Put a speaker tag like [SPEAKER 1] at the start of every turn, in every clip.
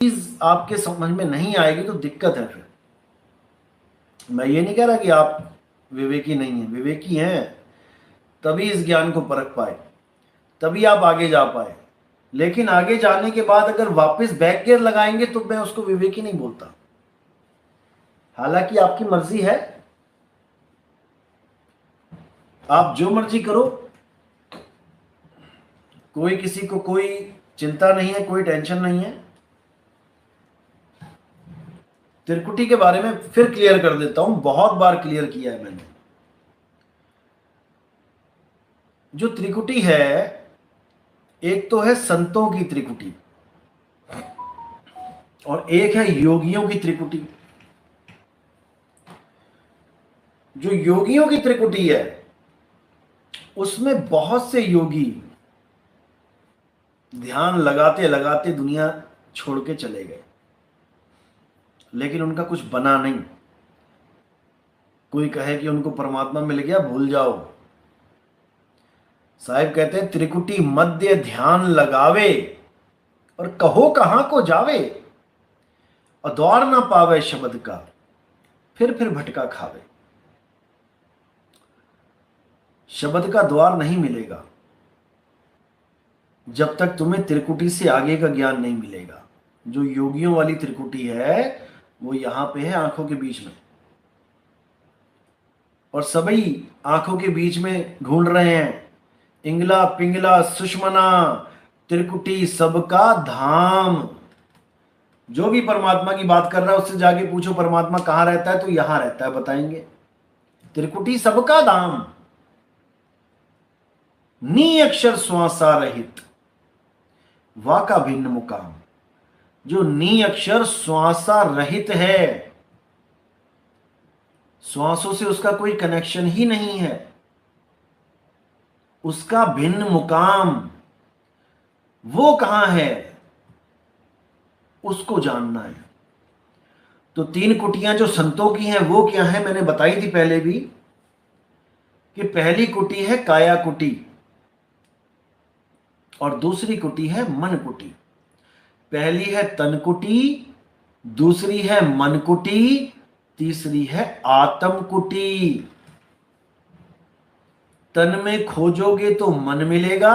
[SPEAKER 1] चीज आपके समझ में नहीं आएगी तो दिक्कत है। फिर मैं ये नहीं कह रहा कि आप विवेकी नहीं हैं, विवेकी हैं, तभी इस ज्ञान को परख पाए, तभी आप आगे जा पाए। लेकिन आगे जाने के बाद अगर वापस बैक गियर लगाएंगे तो मैं उसको विवेकी नहीं बोलता। हालांकि आपकी मर्जी है, आप जो मर्जी करो, कोई किसी को कोई चिंता नहीं है, कोई टेंशन नहीं है। त्रिकुटी के बारे में फिर क्लियर कर देता हूं, बहुत बार क्लियर किया है मैंने। जो त्रिकुटी है, एक तो है संतों की त्रिकुटी और एक है योगियों की त्रिकुटी। जो योगियों की त्रिकुटी है उसमें बहुत से योगी ध्यान लगाते लगाते दुनिया छोड़ के चले गए, लेकिन उनका कुछ बना नहीं। कोई कहे कि उनको परमात्मा मिल गया, भूल जाओ। साहिब कहते हैं त्रिकुटी मध्य ध्यान लगावे और कहो कहां को जावे, और द्वार ना पावे शब्द का फिर भटका खावे। शब्द का द्वार नहीं मिलेगा जब तक तुम्हें त्रिकुटी से आगे का ज्ञान नहीं मिलेगा। जो योगियों वाली त्रिकुटी है वो यहां पे है, आंखों के बीच में, और सभी आंखों के बीच में ढूंढ रहे हैं। इंगला पिंगला सुषमना त्रिकुटी सबका धाम। जो भी परमात्मा की बात कर रहा है उससे जाके पूछो परमात्मा कहां रहता है, तो यहां रहता है, बताएंगे। त्रिकुटी सबका धाम, नी अक्षर श्वासा रहित वा का भिन्न मुकाम। जो नी अक्षर श्वासा रहित है, श्वासों से उसका कोई कनेक्शन ही नहीं है, उसका भिन्न मुकाम वो कहां है, उसको जानना है। तो तीन कुटियां जो संतों की हैं वो क्या है, मैंने बताई थी पहले भी कि पहली कुटी है काया कुटी और दूसरी कुटी है मन कुटी। पहली है तन कुटी, दूसरी है मन कुटी, तीसरी है आत्म कुटी। तन में खोजोगे तो मन मिलेगा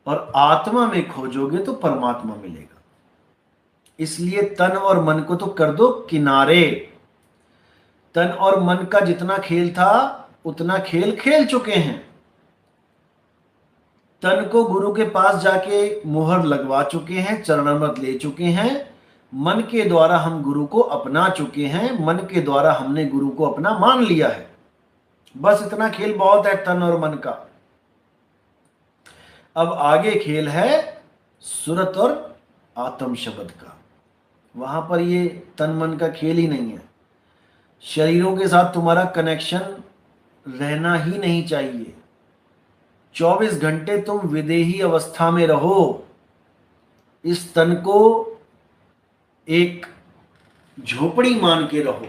[SPEAKER 1] और आत्मा में खोजोगे तो परमात्मा मिलेगा। इसलिए तन और मन को तो कर दो किनारे। तन और मन का जितना खेल था उतना खेल खेल चुके हैं। तन को गुरु के पास जाके मुहर लगवा चुके हैं, चरणामृत ले चुके हैं। मन के द्वारा हम गुरु को अपना चुके हैं, मन के द्वारा हमने गुरु को अपना मान लिया है। बस इतना खेल बहुत है तन और मन का। अब आगे खेल है सुरत और आत्म शब्द का। वहां पर ये तन मन का खेल ही नहीं है। शरीरों के साथ तुम्हारा कनेक्शन रहना ही नहीं चाहिए। 24 घंटे तुम विदेही अवस्था में रहो। इस तन को एक झोपड़ी मान के रहो।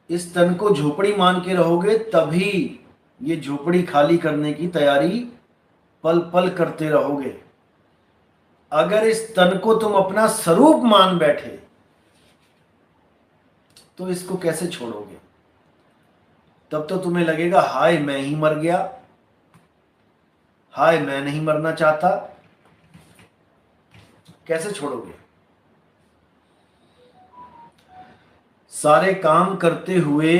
[SPEAKER 1] इस तन को झोपड़ी मान के रहोगे तभी ये झोपड़ी खाली करने की तैयारी पल पल करते रहोगे। अगर इस तन को तुम अपना स्वरूप मान बैठे तो इसको कैसे छोड़ोगे? तब तो तुम्हें लगेगा हाय मैं ही मर गया, हाय मैं नहीं मरना चाहता। कैसे छोड़ोगे? सारे काम करते हुए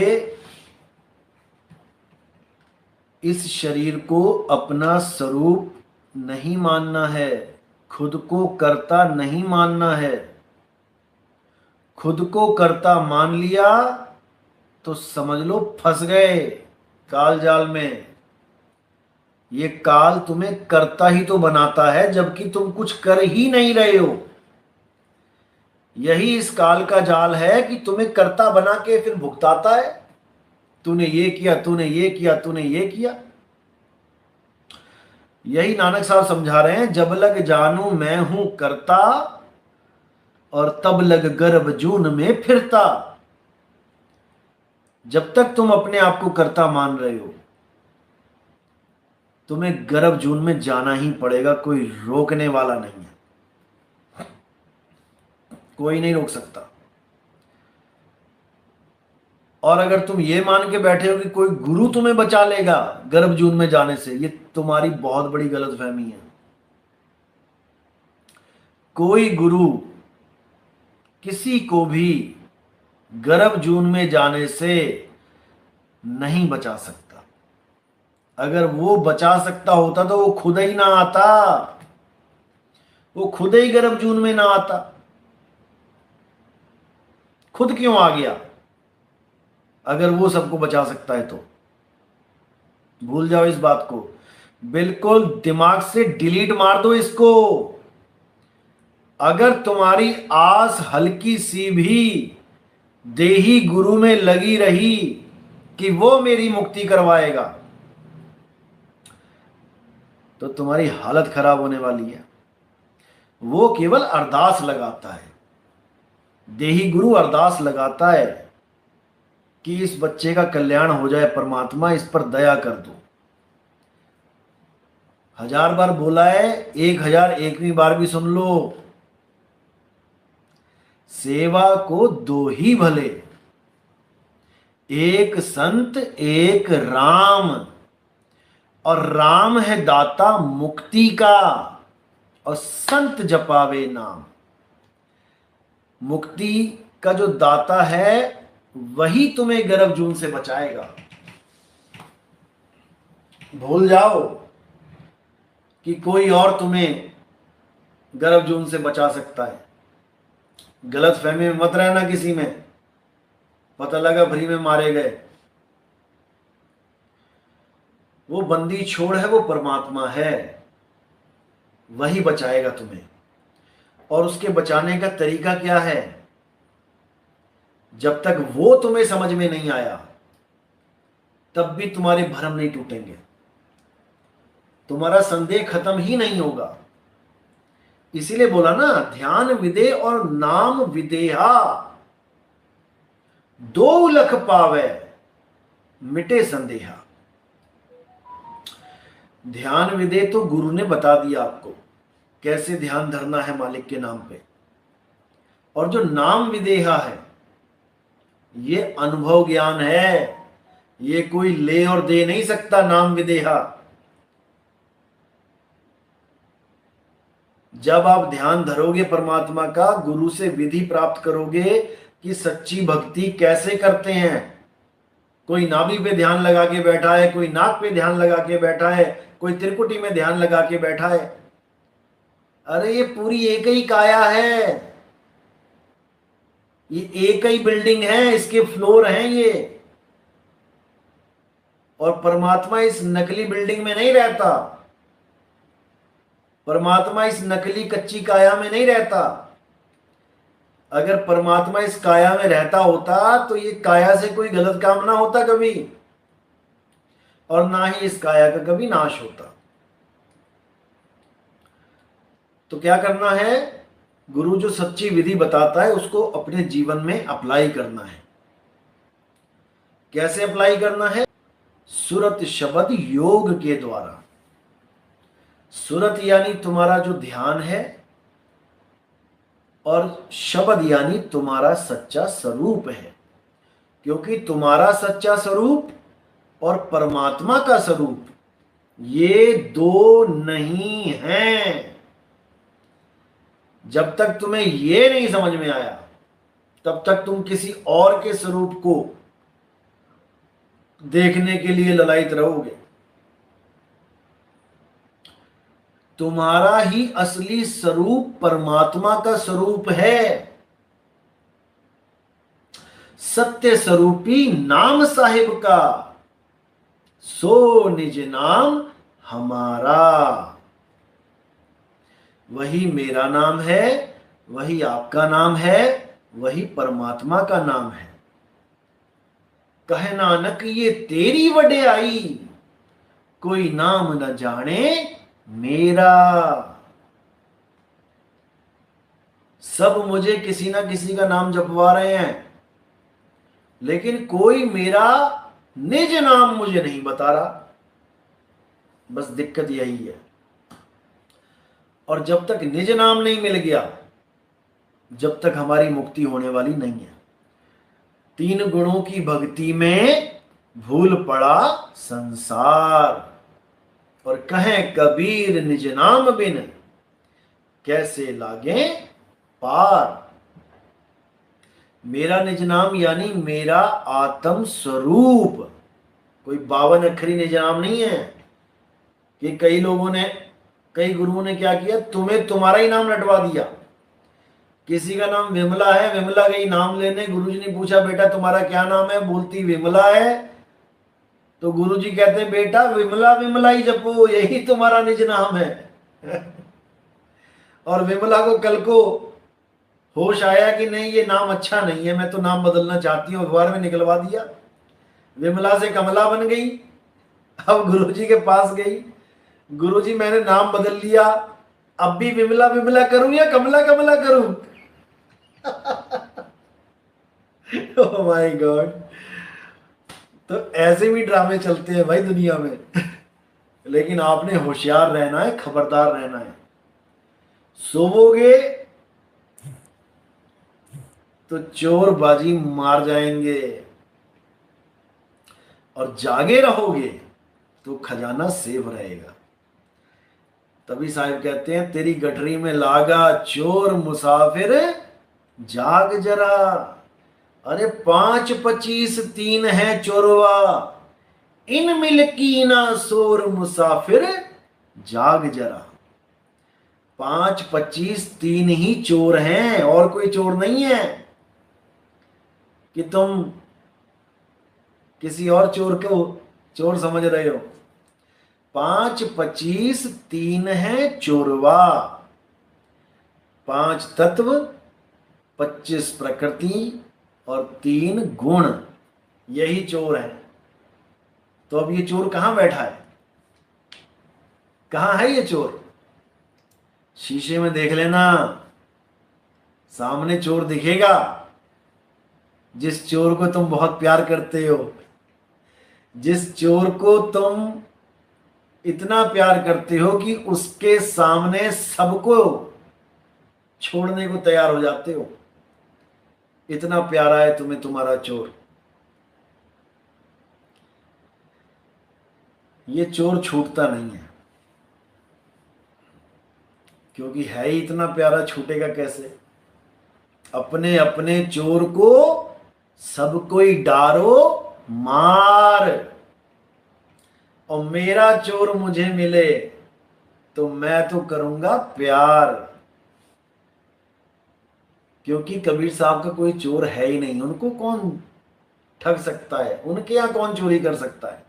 [SPEAKER 1] इस शरीर को अपना स्वरूप नहीं मानना है, खुद को कर्ता नहीं मानना है। खुद को कर्ता मान लिया तो समझ लो फंस गए काल जाल में। ये काल तुम्हें कर्ता ही तो बनाता है जबकि तुम कुछ कर ही नहीं रहे हो। यही इस काल का जाल है कि तुम्हें कर्ता बना के फिर भुगताता है। तूने ये किया, तूने ये किया, तूने ये किया। यही नानक साहब समझा रहे हैं, जब लग जानू मैं हूं कर्ता और तब लग गर्भ जून में फिरता। जब तक तुम अपने आप को कर्ता मान रहे हो तुम्हें गर्भ जून में जाना ही पड़ेगा, कोई रोकने वाला नहीं है, कोई नहीं रोक सकता। और अगर तुम ये मान के बैठे हो कि कोई गुरु तुम्हें बचा लेगा गर्भ जून में जाने से, ये तुम्हारी बहुत बड़ी गलतफहमी है। कोई गुरु किसी को भी गर्भ जून में जाने से नहीं बचा सकता। अगर वो बचा सकता होता तो वो खुद ही ना आता, वो खुद ही गर्भ जून में ना आता। खुद क्यों आ गया? अगर वो सबको बचा सकता है तो भूल जाओ इस बात को, बिल्कुल दिमाग से डिलीट मार दो इसको। अगर तुम्हारी आस हल्की सी भी देही गुरु में लगी रही कि वो मेरी मुक्ति करवाएगा, तो तुम्हारी हालत खराब होने वाली है। वो केवल अरदास लगाता है, देही गुरु अरदास लगाता है कि इस बच्चे का कल्याण हो जाए, परमात्मा इस पर दया कर दो। 1000 बार बोला है, 1001वीं बार भी सुन लो। सेवा को दो ही भले, एक संत एक राम, और राम है दाता मुक्ति का, और संत जपावे नाम। मुक्ति का जो दाता है वही तुम्हें गर्भ जून से बचाएगा। भूल जाओ कि कोई और तुम्हें गर्भ जून से बचा सकता है। गलत फहमी में मत रहना किसी में, पता लगा फ्री में मारे गए। वो बंदी छोड़ है, वो परमात्मा है, वही बचाएगा तुम्हें। और उसके बचाने का तरीका क्या है? जब तक वो तुम्हें समझ में नहीं आया तब भी तुम्हारे भ्रम नहीं टूटेंगे, तुम्हारा संदेह खत्म ही नहीं होगा। इसीलिए बोला ना, ध्यान विदे और नाम विदेहा, दो लख पावे मिटे संदेहा। ध्यान विदे तो गुरु ने बता दिया आपको कैसे ध्यान धरना है मालिक के नाम पे, और जो नाम विदेहा है ये अनुभव ज्ञान है, ये कोई ले और दे नहीं सकता। नाम विदेहा, जब आप ध्यान धरोगे परमात्मा का, गुरु से विधि प्राप्त करोगे कि सच्ची भक्ति कैसे करते हैं। कोई नाभि पे ध्यान लगा के बैठा है, कोई नाक पे ध्यान लगा के बैठा है, कोई त्रिकुटी में ध्यान लगा के बैठा है। अरे ये पूरी एक ही काया है, ये एक ही बिल्डिंग है, इसके फ्लोर हैं ये। और परमात्मा इस नकली बिल्डिंग में नहीं रहता, परमात्मा इस नकली कच्ची काया में नहीं रहता। अगर परमात्मा इस काया में रहता होता तो ये काया से कोई गलत काम ना होता कभी, और ना ही इस काया का कभी नाश होता। तो क्या करना है? गुरु जो सच्ची विधि बताता है उसको अपने जीवन में अप्लाई करना है। कैसे अप्लाई करना है? सुरत शब्द योग के द्वारा। सुरत यानी तुम्हारा जो ध्यान है, और शब्द यानी तुम्हारा सच्चा स्वरूप है। क्योंकि तुम्हारा सच्चा स्वरूप और परमात्मा का स्वरूप ये दो नहीं हैं। जब तक तुम्हें ये नहीं समझ में आया तब तक तुम किसी और के स्वरूप को देखने के लिए ललायित रहोगे। तुम्हारा ही असली स्वरूप परमात्मा का स्वरूप है। सत्य स्वरूपी नाम साहिब का, सो निज नाम हमारा। वही मेरा नाम है, वही आपका नाम है, वही परमात्मा का नाम है। कहे नानक ये तेरी वड्याई, कोई नाम न जाने मेरा। सब मुझे किसी ना किसी का नाम जपवा रहे हैं, लेकिन कोई मेरा निज नाम मुझे नहीं बता रहा। बस दिक्कत यही है। और जब तक निज नाम नहीं मिल गया, जब तक हमारी मुक्ति होने वाली नहीं है। 3 गुणों की भक्ति में भूल पड़ा संसार, और कहें कबीर निज नाम बिन कैसे लागे पार। मेरा निज नाम यानी मेरा आत्म स्वरूप, कोई 52 अक्षरी निज नाम नहीं है। कि कई लोगों ने, कई गुरुओं ने क्या किया, तुम्हें तुम्हारा ही नाम रटवा दिया। किसी का नाम विमला है, विमला का ही नाम लेने गुरुजी ने पूछा बेटा तुम्हारा क्या नाम है, बोलती विमला है। तो गुरुजी कहते बेटा विमला विमला ही जपो, यही तुम्हारा निज नाम है। और विमला को कल को होश आया कि नहीं ये नाम अच्छा नहीं है, मैं तो नाम बदलना चाहती हूँ, अखबार में निकलवा दिया। विमला से कमला बन गई। अब गुरुजी के पास गई, गुरुजी मैंने नाम बदल लिया, अब भी विमला विमला करूं या कमला कमला करूं? Oh my God. तो ऐसे भी ड्रामे चलते हैं भाई दुनिया में। लेकिन आपने होशियार रहना है, खबरदार रहना है। सोवोगे तो चोर बाजी मार जाएंगे, और जागे रहोगे तो खजाना सेफ रहेगा। तभी साहिब कहते हैं तेरी गठरी में लागा चोर मुसाफिर जाग जरा। अरे 5 25 3 है चोरवा, इन मिलकी ना सोर मुसाफिर जाग जरा। 5 25 3 ही चोर हैं, और कोई चोर नहीं है कि तुम किसी और चोर को चोर समझ रहे हो। 5 25 3 है चोरवा। 5 तत्व, 25 प्रकृति और 3 गुण, यही चोर है। तो अब ये चोर कहां बैठा है, कहां है ये चोर? शीशे में देख लेना, सामने चोर दिखेगा। जिस चोर को तुम बहुत प्यार करते हो, जिस चोर को तुम इतना प्यार करते हो कि उसके सामने सबको छोड़ने को तैयार हो जाते हो, इतना प्यारा है तुम्हें तुम्हारा चोर। ये चोर छूटता नहीं है, क्योंकि है ही इतना प्यारा, छूटेगा कैसे? अपने अपने चोर को सबको ही डारो मार, और मेरा चोर मुझे मिले तो मैं तो करूंगा प्यार। क्योंकि कबीर साहब का कोई चोर है ही नहीं, उनको कौन ठग सकता है, उनके यहां कौन चोरी कर सकता है?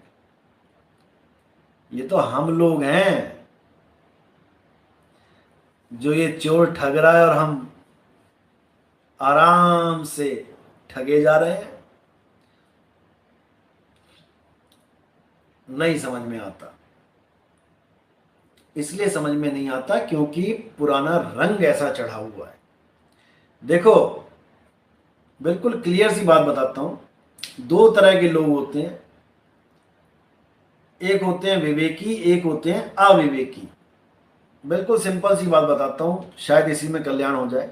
[SPEAKER 1] ये तो हम लोग हैं जो ये चोर ठग रहा है, और हम आराम से ठगे जा रहे हैं। नहीं समझ में आता, इसलिए समझ में नहीं आता क्योंकि पुराना रंग ऐसा चढ़ा हुआ है। देखो बिल्कुल क्लियर सी बात बताता हूं, 2 तरह के लोग होते हैं, एक होते हैं विवेकी, एक होते हैं अविवेकी। बिल्कुल सिंपल सी बात बताता हूं, शायद इसी में कल्याण हो जाए।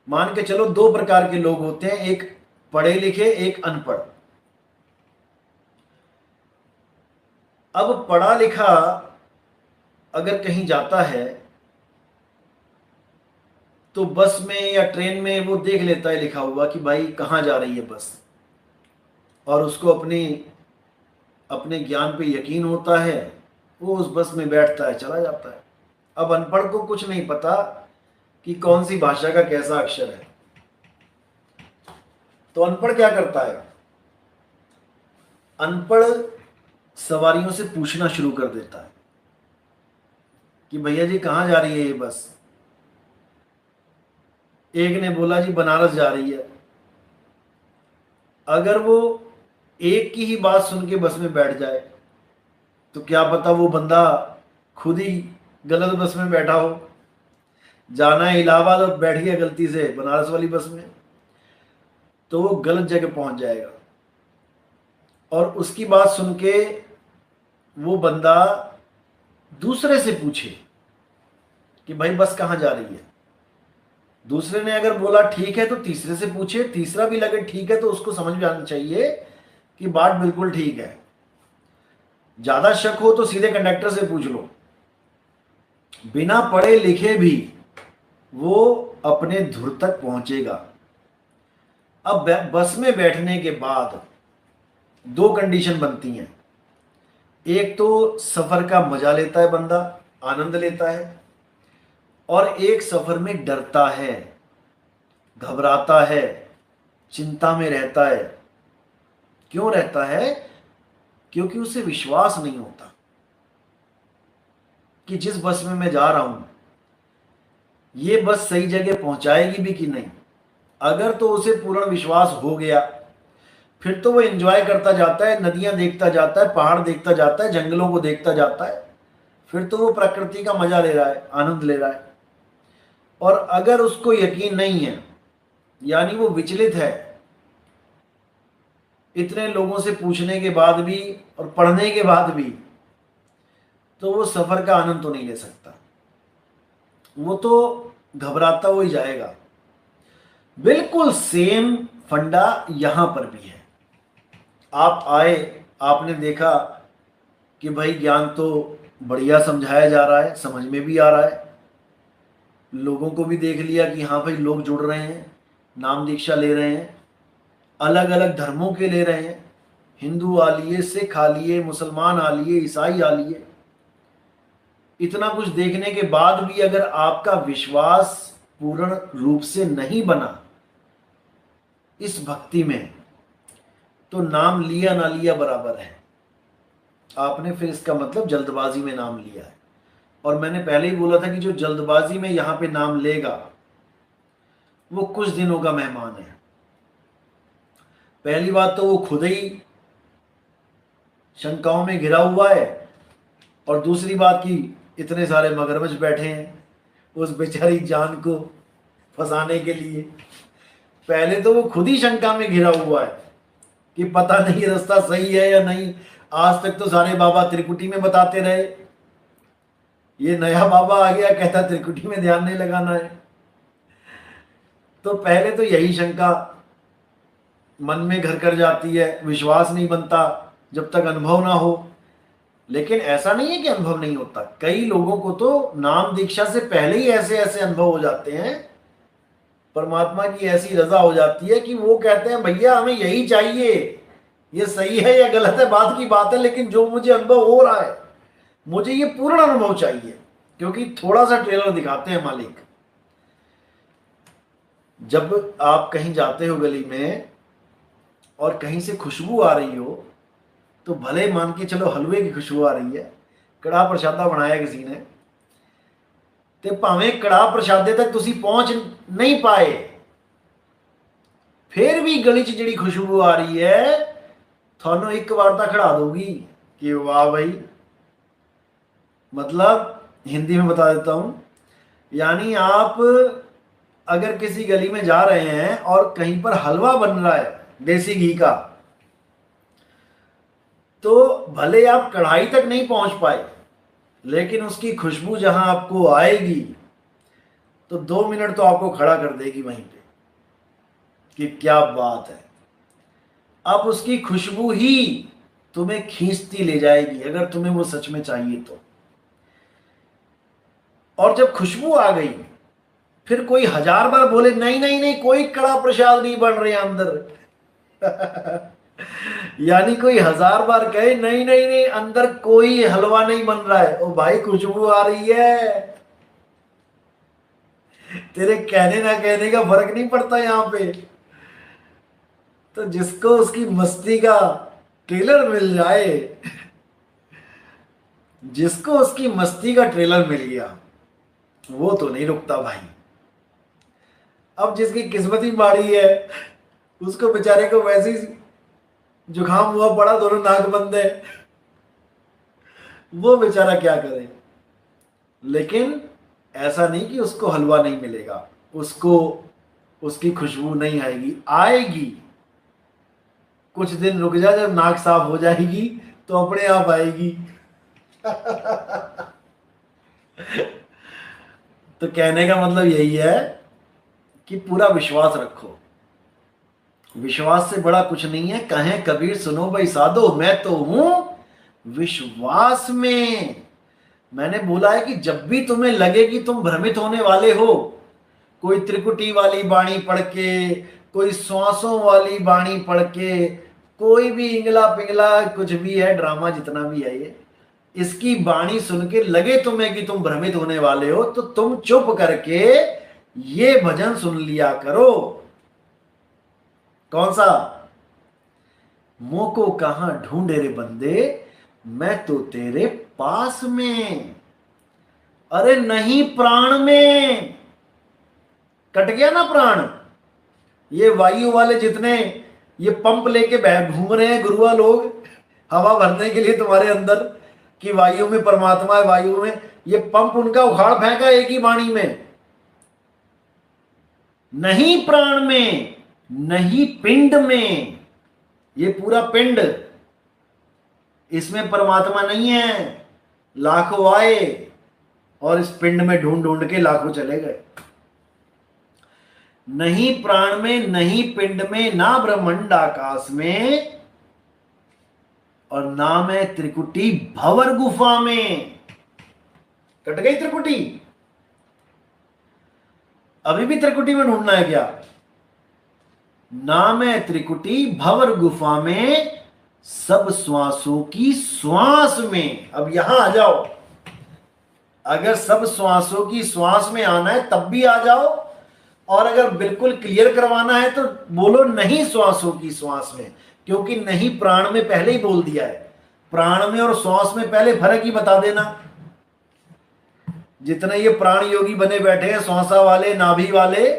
[SPEAKER 1] मान के चलो 2 प्रकार के लोग होते हैं, एक पढ़े लिखे, एक अनपढ़। अब पढ़ा लिखा अगर कहीं जाता है तो बस में या ट्रेन में वो देख लेता है लिखा हुआ कि भाई कहाँ जा रही है बस, और उसको अपने ज्ञान पे यकीन होता है, वो उस बस में बैठता है, चला जाता है। अब अनपढ़ को कुछ नहीं पता कि कौन सी भाषा का कैसा अक्षर है, तो अनपढ़ क्या करता है? अनपढ़ सवारियों से पूछना शुरू कर देता है कि भैया जी कहाँ जा रही है ये बस? एक ने बोला जी बनारस जा रही है। अगर वो एक की ही बात सुन के बस में बैठ जाए तो क्या पता वो बंदा खुद ही गलत बस में बैठा हो, जाना है इलाहाबाद और बैठ गया गलती से बनारस वाली बस में, तो वो गलत जगह पहुंच जाएगा। और उसकी बात सुन के वो बंदा दूसरे से पूछे कि भाई बस कहाँ जा रही है। दूसरे ने अगर बोला ठीक है तो तीसरे से पूछे, तीसरा भी लगे ठीक है तो उसको समझ में आना चाहिए कि बात बिल्कुल ठीक है। ज्यादा शक हो तो सीधे कंडक्टर से पूछ लो। बिना पढ़े लिखे भी वो अपने धुर तक पहुंचेगा। अब बस में बैठने के बाद दो कंडीशन बनती हैं। एक तो सफर का मजा लेता है बंदा, आनंद लेता है, और एक सफर में डरता है, घबराता है, चिंता में रहता है। क्यों रहता है? क्योंकि उसे विश्वास नहीं होता कि जिस बस में मैं जा रहा हूं ये बस सही जगह पहुंचाएगी भी कि नहीं। अगर तो उसे पूर्ण विश्वास हो गया फिर तो वो एंजॉय करता जाता है, नदियां देखता जाता है, पहाड़ देखता जाता है, जंगलों को देखता जाता है। फिर तो वो प्रकृति का मजा ले रहा है, आनंद ले रहा है। और अगर उसको यकीन नहीं है, यानी वो विचलित है, इतने लोगों से पूछने के बाद भी और पढ़ने के बाद भी, तो वो सफर का आनंद तो नहीं ले सकता। वो तो घबराता हुआ ही जाएगा। बिल्कुल सेम फंडा यहां पर भी है। आप आए, आपने देखा कि भाई ज्ञान तो बढ़िया समझाया जा रहा है, समझ में भी आ रहा है, लोगों को भी देख लिया कि हाँ भाई लोग जुड़ रहे हैं, नाम दीक्षा ले रहे हैं, अलग अलग धर्मों के ले रहे हैं, हिंदू आ लिए, सिख आ लिए, मुसलमान आ लिए, ईसाई आ लिए। इतना कुछ देखने के बाद भी अगर आपका विश्वास पूर्ण रूप से नहीं बना इस भक्ति में, तो नाम लिया ना लिया बराबर है। आपने फिर इसका मतलब जल्दबाजी में नाम लिया है। और मैंने पहले ही बोला था कि जो जल्दबाजी में यहां पे नाम लेगा वो कुछ दिनों का मेहमान है। पहली बात तो वो खुद ही शंकाओं में घिरा हुआ है, और दूसरी बात कि इतने सारे मगरमच्छ बैठे हैं उस बेचारी जान को फंसाने के लिए। पहले तो वो खुद ही शंका में घिरा हुआ है कि पता नहीं रास्ता सही है या नहीं। आज तक तो सारे बाबा त्रिकुटी में बताते रहे, ये नया बाबा आ गया कहता त्रिकुटी में ध्यान नहीं लगाना है। तो पहले तो यही शंका मन में घर कर जाती है, विश्वास नहीं बनता जब तक अनुभव ना हो। लेकिन ऐसा नहीं है कि अनुभव नहीं होता। कई लोगों को तो नाम दीक्षा से पहले ही ऐसे ऐसे अनुभव हो जाते हैं, परमात्मा की ऐसी रजा हो जाती है कि वो कहते हैं भैया हमें यही चाहिए, ये सही है या गलत है बात की बात है, लेकिन जो मुझे अनुभव हो रहा है मुझे ये पूर्ण अनुभव चाहिए। क्योंकि थोड़ा सा ट्रेलर दिखाते हैं मालिक। जब आप कहीं जाते हो गली में और कहीं से खुशबू आ रही हो, तो भले ही मान के चलो हलवे की खुशबू आ रही है, कड़ा प्रसादा बनाया किसी ने, ते भावें कड़ा प्रसादे तक तुसी पहुंच नहीं पाए, फिर भी गली च जिहड़ी खुशबू आ रही है थानू एक बार तो खड़ा दोगी कि वाह भाई। मतलब हिंदी में बता देता हूं, यानी आप अगर किसी गली में जा रहे हैं और कहीं पर हलवा बन रहा है देसी घी का, तो भले आप कढ़ाई तक नहीं पहुंच पाए, लेकिन उसकी खुशबू जहां आपको आएगी तो 2 मिनट तो आपको खड़ा कर देगी वहीं पे कि क्या बात है। अब उसकी खुशबू ही तुम्हें खींचती ले जाएगी अगर तुम्हें वो सच में चाहिए तो। और जब खुशबू आ गई फिर कोई 1000 बार बोले नहीं नहीं नहीं कोई कड़ा प्रसाद नहीं बन रहे अंदर यानी कोई 1000 बार कहे नहीं नहीं नहीं अंदर कोई हलवा नहीं बन रहा है, ओ भाई खुशबू आ रही है। तेरे कहने ना कहने का फर्क नहीं पड़ता यहां पे। तो जिसको उसकी मस्ती का ट्रेलर मिल जाए, जिसको उसकी मस्ती का ट्रेलर मिल गया वो तो नहीं रुकता भाई। अब जिसकी किस्मत ही माड़ी है उसको बेचारे को वैसे ही जुकाम हुआ पड़ा, दोनों नाक बंद है, वो बेचारा क्या करे। लेकिन ऐसा नहीं कि उसको हलवा नहीं मिलेगा, उसको उसकी खुशबू नहीं आएगी, आएगी। कुछ दिन रुक जा, जब नाक साफ हो जाएगी तो अपने आप आएगी तो कहने का मतलब यही है कि पूरा विश्वास रखो। विश्वास से बड़ा कुछ नहीं है। कहें कबीर सुनो भाई साधो, मैं तो हूं विश्वास में। मैंने बोला है कि जब भी तुम्हें लगे कि तुम भ्रमित होने वाले हो, कोई त्रिकुटी वाली बाणी पढ़ के, कोई श्वासों वाली बाणी पढ़ के, कोई भी इंगला पिंगला कुछ भी है ड्रामा जितना भी है ये, इसकी बाणी सुन के लगे तुम्हें कि तुम भ्रमित होने वाले हो, तो तुम चुप करके ये भजन सुन लिया करो। कौन सा? मोको कहां ढूंढे रे बंदे, मैं तो तेरे पास में। अरे नहीं, प्राण में। कट गया ना प्राण। ये वायु वाले जितने ये पंप लेके घूम रहे हैं गुरुआ लोग, हवा भरने के लिए तुम्हारे अंदर, कि वायु में परमात्मा है, वायु में, ये पंप उनका उखाड़ फेंका एक ही वाणी में। नहीं प्राण में, नहीं पिंड में। ये पूरा पिंड, इसमें परमात्मा नहीं है। लाखों आए और इस पिंड में ढूंढ ढूंढ के लाखों चले गए। नहीं प्राण में, नहीं पिंड में, ना ब्रह्मांड आकाश में, और नाम है त्रिकुटी भंवर गुफा में। कट गई त्रिकुटी? अभी भी त्रिकुटी में ढूंढना है क्या? नाम है त्रिकुटी भंवर गुफा में, सब श्वासों की श्वास में। अब यहां आ जाओ। अगर सब श्वासों की श्वास में आना है तब भी आ जाओ, और अगर बिल्कुल क्लियर करवाना है तो बोलो नहीं श्वासों की श्वास में, क्योंकि नहीं प्राण में पहले ही बोल दिया है। प्राण में और श्वास में पहले फर्क ही बता देना। जितने ये प्राण योगी बने बैठे हैं, श्वासा वाले, नाभि वाले,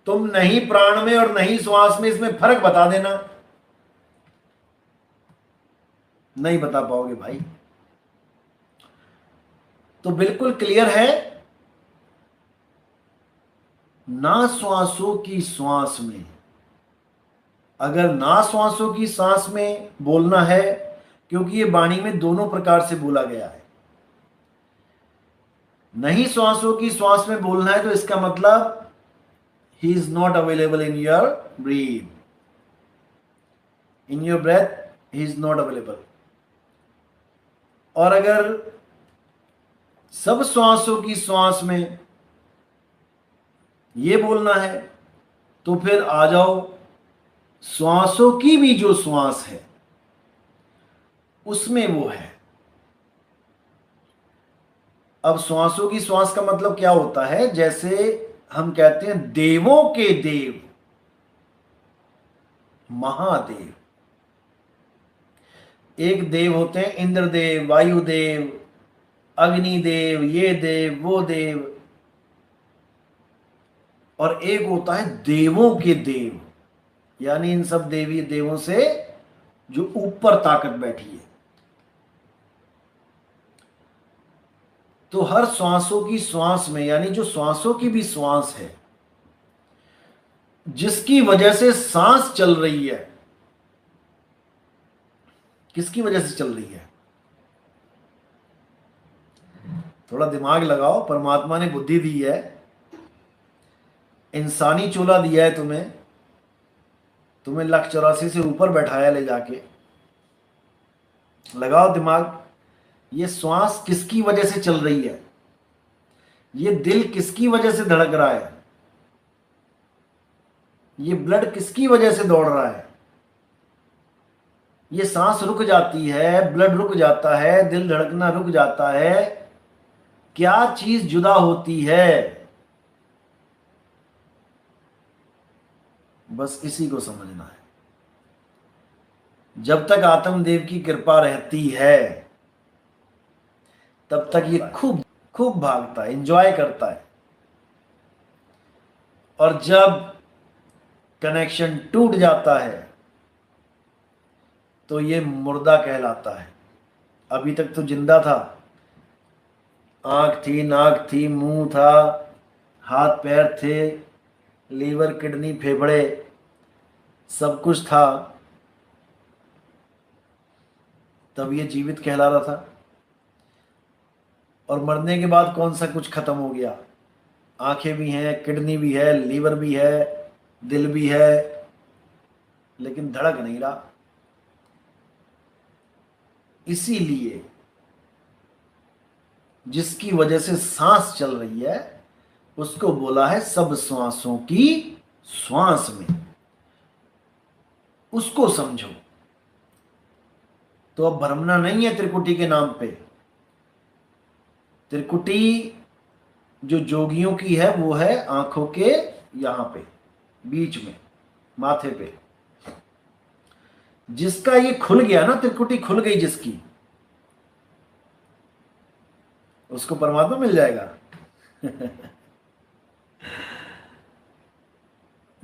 [SPEAKER 1] तुम नहीं प्राण में और नहीं श्वास में, इसमें फर्क बता देना। नहीं बता पाओगे भाई। तो बिल्कुल क्लियर है, ना श्वासों की श्वास में। अगर ना श्वासों की सांस में बोलना है, क्योंकि ये वाणी में दोनों प्रकार से बोला गया है, नहीं श्वासों की श्वास में बोलना है तो इसका मतलब he is not available in your breath, in your breath he is not available. और अगर सब श्वासों की श्वास में ये बोलना है तो फिर आ जाओ, श्वासों की भी जो श्वास है उसमें वो है। अब श्वासों की श्वास का मतलब क्या होता है? जैसे हम कहते हैं देवों के देव महादेव। एक देव होते हैं इंद्रदेव, वायुदेव, अग्निदेव, ये देव, वो देव, और एक होता है देवों के देव, यानी इन सब देवी देवों से जो ऊपर ताकत बैठी है। तो हर श्वासों की श्वास में, यानी जो श्वासों की भी श्वास है, जिसकी वजह से सांस चल रही है, किसकी वजह से चल रही है? थोड़ा दिमाग लगाओ। परमात्मा ने बुद्धि दी है, इंसानी चोला दिया है तुम्हें, तुम्हें 1,84,00,000 से ऊपर बैठाया ले जाके। लगाओ दिमाग। ये श्वास किसकी वजह से चल रही है? ये दिल किसकी वजह से धड़क रहा है? ये ब्लड किसकी वजह से दौड़ रहा है? ये सांस रुक जाती है, ब्लड रुक जाता है, दिल धड़कना रुक जाता है, क्या चीज जुदा होती है? बस इसी को समझना है। जब तक आत्मदेव की कृपा रहती है तब तक ये खूब खूब भागता है, एंजॉय करता है, और जब कनेक्शन टूट जाता है तो ये मुर्दा कहलाता है। अभी तक तो जिंदा था, आंख थी, नाक थी, मुंह था, हाथ पैर थे, लीवर, किडनी, फेफड़े, सब कुछ था, तब ये जीवित कहला रहा था। और मरने के बाद कौन सा कुछ खत्म हो गया? आंखें भी हैं, किडनी भी है, लीवर भी है, दिल भी है, लेकिन धड़क नहीं रहा। इसीलिए जिसकी वजह से सांस चल रही है उसको बोला है सब श्वासों की श्वास में। उसको समझो। तो अब भ्रमना नहीं है त्रिकुटी के नाम पे। त्रिकुटी जो जोगियों की है वो है आंखों के यहां पे बीच में, माथे पे। जिसका ये खुल गया ना, त्रिकुटी खुल गई जिसकी, उसको परमात्मा मिल जाएगा।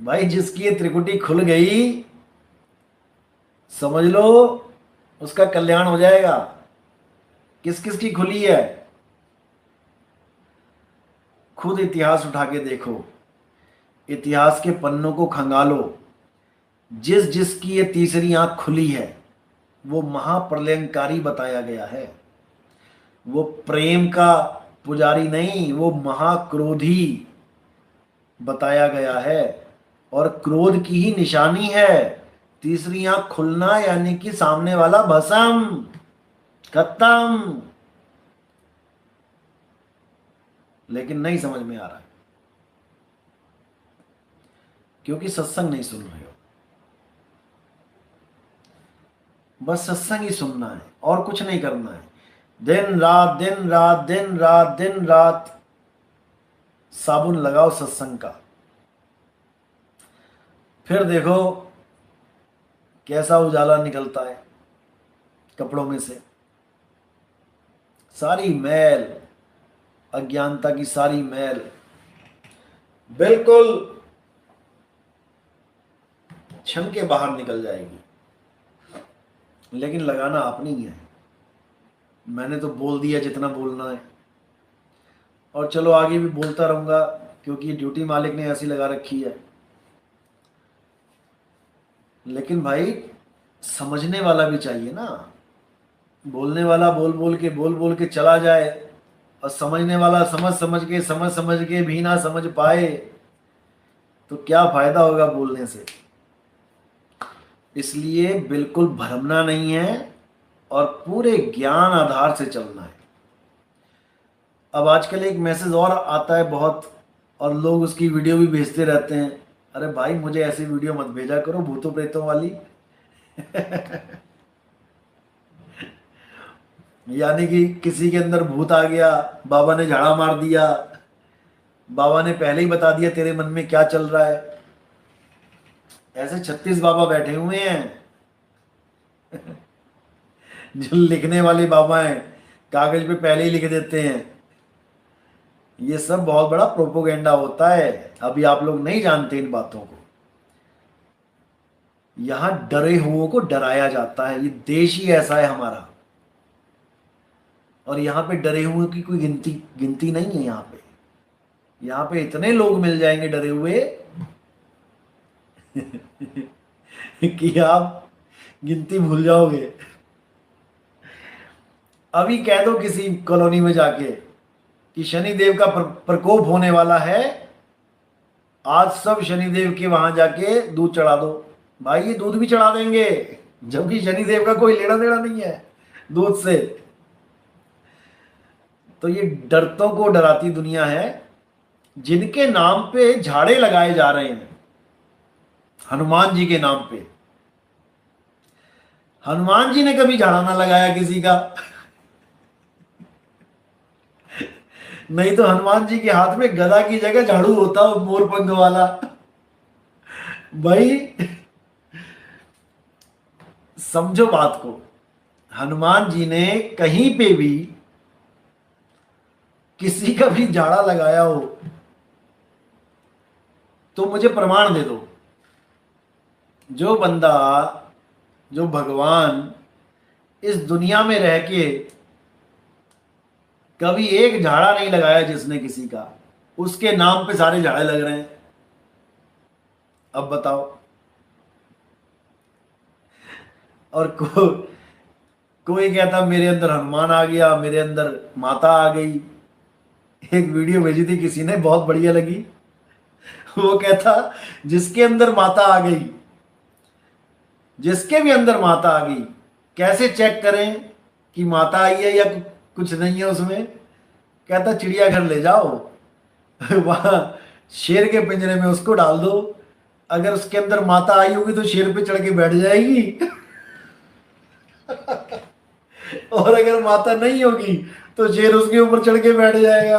[SPEAKER 1] भाई जिसकी ये त्रिकुटी खुल गई, समझ लो उसका कल्याण हो जाएगा। किस किस की खुली है? खुद इतिहास उठा के देखो, इतिहास के पन्नों को खंगालो। जिस जिसकी ये तीसरी आंख खुली है वो महाप्रलयंकारी बताया गया है। वो प्रेम का पुजारी नहीं, वो महाक्रोधी बताया गया है। और क्रोध की ही निशानी है तीसरी आंख खुलना, यानी कि सामने वाला भस्म, खत्म। लेकिन नहीं समझ में आ रहा है क्योंकि सत्संग नहीं सुन रहे हो। बस सत्संग ही सुनना है और कुछ नहीं करना है। दिन रात दिन रात दिन रात दिन रात साबुन लगाओ सत्संग का, फिर देखो कैसा उजाला निकलता है कपड़ों में से। सारी मैल, अज्ञानता की सारी मैल बिल्कुल क्षण के बाहर निकल जाएगी। लेकिन लगाना अपनी ही है। मैंने तो बोल दिया जितना बोलना है, और चलो आगे भी बोलता रहूंगा क्योंकि ड्यूटी मालिक ने ऐसी लगा रखी है। लेकिन भाई समझने वाला भी चाहिए ना। बोलने वाला बोल बोल के चला जाए और समझने वाला समझ समझ के भी ना समझ पाए तो क्या फायदा होगा बोलने से। इसलिए बिल्कुल भ्रमना नहीं है और पूरे ज्ञान आधार से चलना है। अब आजकल एक मैसेज और आता है बहुत, और लोग उसकी वीडियो भी भेजते रहते हैं। अरे भाई मुझे ऐसी वीडियो मत भेजा करो भूतों प्रेतों वाली। यानी कि किसी के अंदर भूत आ गया, बाबा ने झाड़ा मार दिया, बाबा ने पहले ही बता दिया तेरे मन में क्या चल रहा है। ऐसे 36 बाबा बैठे हुए हैं। जो लिखने वाले बाबा हैं कागज पे पहले ही लिख देते हैं। ये सब बहुत बड़ा प्रोपोगेंडा होता है। अभी आप लोग नहीं जानते इन बातों को। यहां डरे हुओं को डराया जाता है। ये देश ही ऐसा है हमारा। और यहाँ पे डरे हुए की कोई गिनती गिनती नहीं है। यहाँ पे इतने लोग मिल जाएंगे डरे हुए कि आप गिनती भूल जाओगे। अभी कह दो किसी कॉलोनी में जाके कि शनिदेव का प्रकोप होने वाला है, आज सब शनिदेव के वहां जाके दूध चढ़ा दो। भाई ये दूध भी चढ़ा देंगे, जबकि शनिदेव का कोई लेना देना नहीं है दूध से। तो ये डरतों को डराती दुनिया है जिनके नाम पे झाड़े लगाए जा रहे हैं। हनुमान जी के नाम पे। हनुमान जी ने कभी झाड़ा ना लगाया किसी का। नहीं तो हनुमान जी के हाथ में गदा की जगह झाड़ू होता, मोर पंख वाला। भाई समझो बात को। हनुमान जी ने कहीं पे भी किसी का भी झाड़ा लगाया हो तो मुझे प्रमाण दे दो। जो बंदा, जो भगवान इस दुनिया में रह के कभी एक झाड़ा नहीं लगाया जिसने किसी का, उसके नाम पे सारे झाड़े लग रहे हैं। अब बताओ। और कोई कहता मेरे अंदर हनुमान आ गया, मेरे अंदर माता आ गई। एक वीडियो भेजी थी किसी ने, बहुत बढ़िया लगी। वो कहता जिसके अंदर माता आ गई, जिसके भी अंदर माता आ गई, कैसे चेक करें कि माता आई है या कुछ नहीं है उसमें? कहता चिड़ियाघर ले जाओ, वहां शेर के पिंजरे में उसको डाल दो, अगर उसके अंदर माता आई होगी तो शेर पे चढ़ के बैठ जाएगी। और अगर माता नहीं होगी तो शेर उसके ऊपर चढ़ के बैठ जाएगा।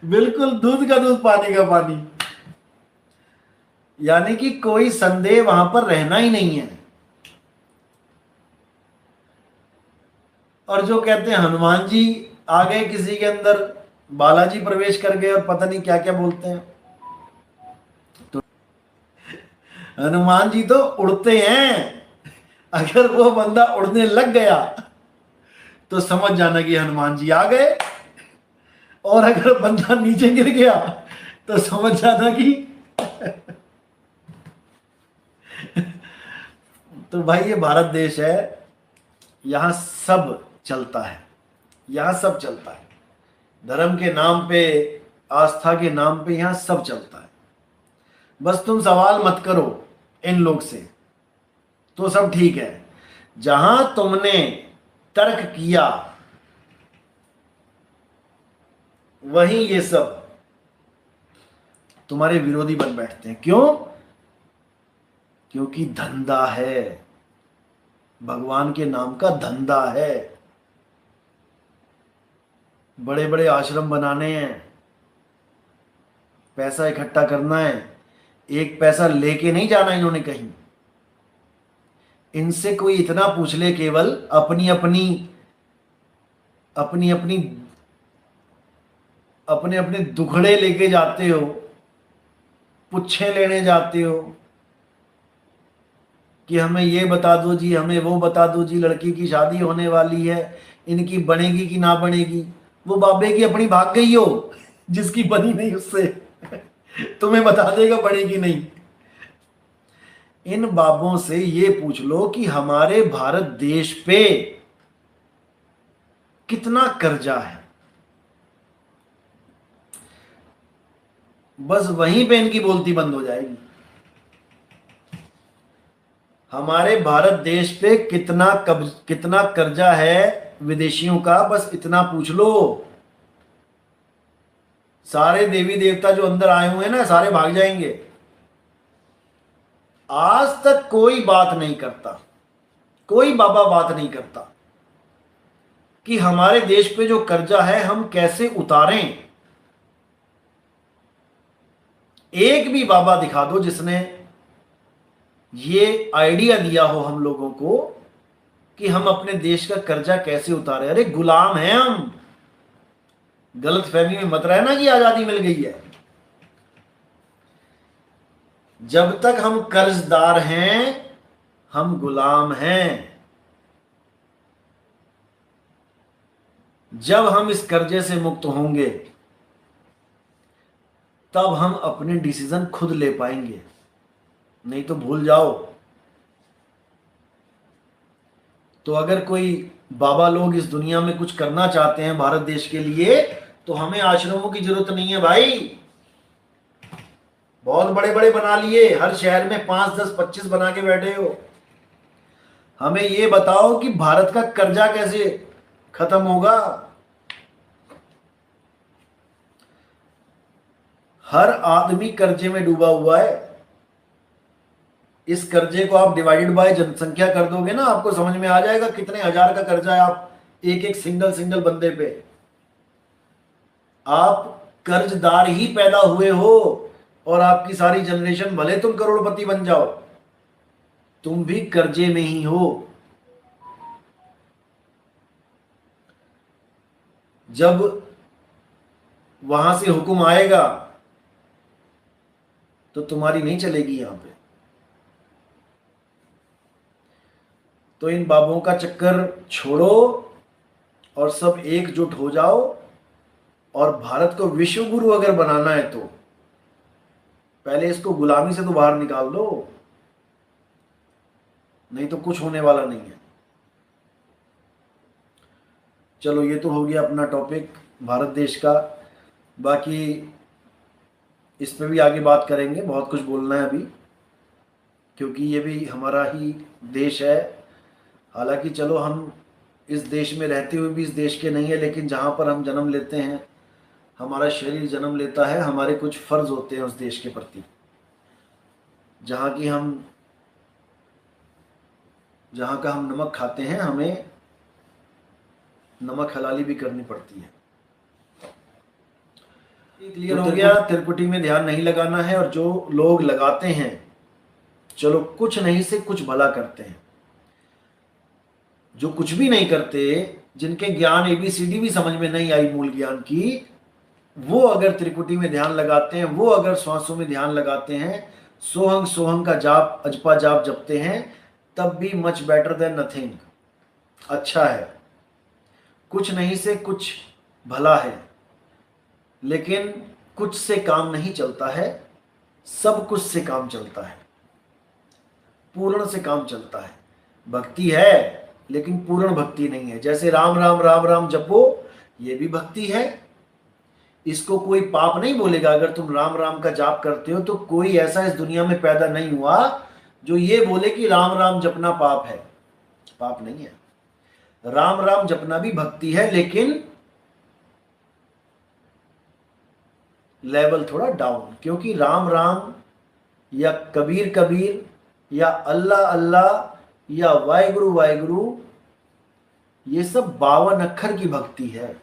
[SPEAKER 1] बिल्कुल दूध का दूध पानी का पानी। यानी कि कोई संदेह वहां पर रहना ही नहीं है। और जो कहते हैं हनुमान जी आ गए किसी के अंदर, बालाजी प्रवेश कर गए, और पता नहीं क्या क्या बोलते हैं। तो हनुमान जी तो उड़ते हैं, अगर वो बंदा उड़ने लग गया तो समझ जाना कि हनुमान जी आ गए, और अगर बंदा नीचे गिर गया तो समझ जाना कि तो भाई ये भारत देश है, यहां सब चलता है, यहां सब चलता है। धर्म के नाम पे, आस्था के नाम पे यहां सब चलता है। बस तुम सवाल मत करो इन लोग से, तो सब ठीक है। जहां तुमने तर्क किया वहीं ये सब तुम्हारे विरोधी बन बैठते हैं। क्यों? क्योंकि धंधा है, भगवान के नाम का धंधा है। बड़े बड़े आश्रम बनाने हैं, पैसा इकट्ठा करना है, एक पैसा लेके नहीं जाना इन्होंने कहीं। इनसे कोई इतना पूछ ले केवल, अपनी अपनी अपनी अपनी अपने अपने दुखड़े लेके जाते हो, पुच्छे लेने जाते हो कि हमें ये बता दो जी, हमें वो बता दो जी, लड़की की शादी होने वाली है, इनकी बनेगी कि ना बनेगी। वो बाबे की अपनी भाग गई हो, जिसकी बनी नहीं उससे तुम्हें बता देगा बनेगी नहीं। इन बाबों से ये पूछ लो कि हमारे भारत देश पे कितना कर्जा है, बस वहीं पे इनकी बोलती बंद हो जाएगी। हमारे भारत देश पे कितना कर्जा है विदेशियों का, बस इतना पूछ लो। सारे देवी देवता जो अंदर आए हुए हैं ना, सारे भाग जाएंगे। आज तक कोई बात नहीं करता, कोई बाबा बात नहीं करता कि हमारे देश पे जो कर्जा है हम कैसे उतारें। एक भी बाबा दिखा दो जिसने ये आइडिया दिया हो हम लोगों को कि हम अपने देश का कर्जा कैसे उतारें। अरे गुलाम हैं हम, गलत फहमी में मत रहना कि आजादी मिल गई है। जब तक हम कर्जदार हैं हम गुलाम हैं। जब हम इस कर्जे से मुक्त होंगे तब हम अपने डिसीजन खुद ले पाएंगे, नहीं तो भूल जाओ। तो अगर कोई बाबा लोग इस दुनिया में कुछ करना चाहते हैं भारत देश के लिए, तो हमें आश्रमों की जरूरत नहीं है भाई। बहुत बड़े बड़े बना लिए, हर शहर में 5, 10, 25 बना के बैठे हो। हमें ये बताओ कि भारत का कर्जा कैसे खत्म होगा। हर आदमी कर्जे में डूबा हुआ है। इस कर्जे को आप डिवाइडेड बाय जनसंख्या कर दोगे ना, आपको समझ में आ जाएगा कितने हजार का कर्जा है आप एक एक सिंगल बंदे पे। आप कर्जदार ही पैदा हुए हो, और आपकी सारी जनरेशन, भले तुम करोड़पति बन जाओ, तुम भी कर्जे में ही हो। जब वहां से हुक्म आएगा तो तुम्हारी नहीं चलेगी यहां पे। तो इन बाबों का चक्कर छोड़ो और सब एकजुट हो जाओ, और भारत को विश्व गुरु अगर बनाना है तो पहले इसको गुलामी से तो बाहर निकाल दो, नहीं तो कुछ होने वाला नहीं है। चलो ये तो हो गया अपना टॉपिक भारत देश का। बाकी इस पे भी आगे बात करेंगे, बहुत कुछ बोलना है अभी, क्योंकि ये भी हमारा ही देश है। हालांकि चलो हम इस देश में रहते हुए भी इस देश के नहीं है, लेकिन जहाँ पर हम जन्म लेते हैं, हमारा शरीर जन्म लेता है, हमारे कुछ फर्ज होते हैं उस देश के प्रति। जहाँ का हम नमक खाते हैं, हमें नमक हलाली भी करनी पड़ती है। क्लियर हो गया? त्रिपुटी में ध्यान नहीं लगाना है, और जो लोग लगाते हैं, चलो कुछ नहीं से कुछ भला करते हैं। जो कुछ भी नहीं करते, जिनके ज्ञान ABCD भी समझ में नहीं आई मूल ज्ञान की, वो अगर त्रिपुटी में ध्यान लगाते हैं, वो अगर श्वासों में ध्यान लगाते हैं, सोहंग सोहंग का जाप, अजपा जाप जपते हैं, तब भी मच बेटर देन नथिंग, अच्छा है। कुछ नहीं से कुछ भला है, लेकिन कुछ से काम नहीं चलता है, सब कुछ से काम चलता है, पूर्ण से काम चलता है। भक्ति है लेकिन पूर्ण भक्ति नहीं है। जैसे राम राम राम राम जपो, ये भी भक्ति है, इसको कोई पाप नहीं बोलेगा। अगर तुम राम राम का जाप करते हो तो कोई ऐसा इस दुनिया में पैदा नहीं हुआ जो ये बोले कि राम राम जपना पाप है। पाप नहीं है, राम राम जपना भी भक्ति है, लेकिन लेवल थोड़ा डाउन। क्योंकि राम राम या कबीर कबीर या अल्लाह अल्लाह या वाहिगुरु वाहिगुरु, ये सब 52 अक्षर की भक्ति है।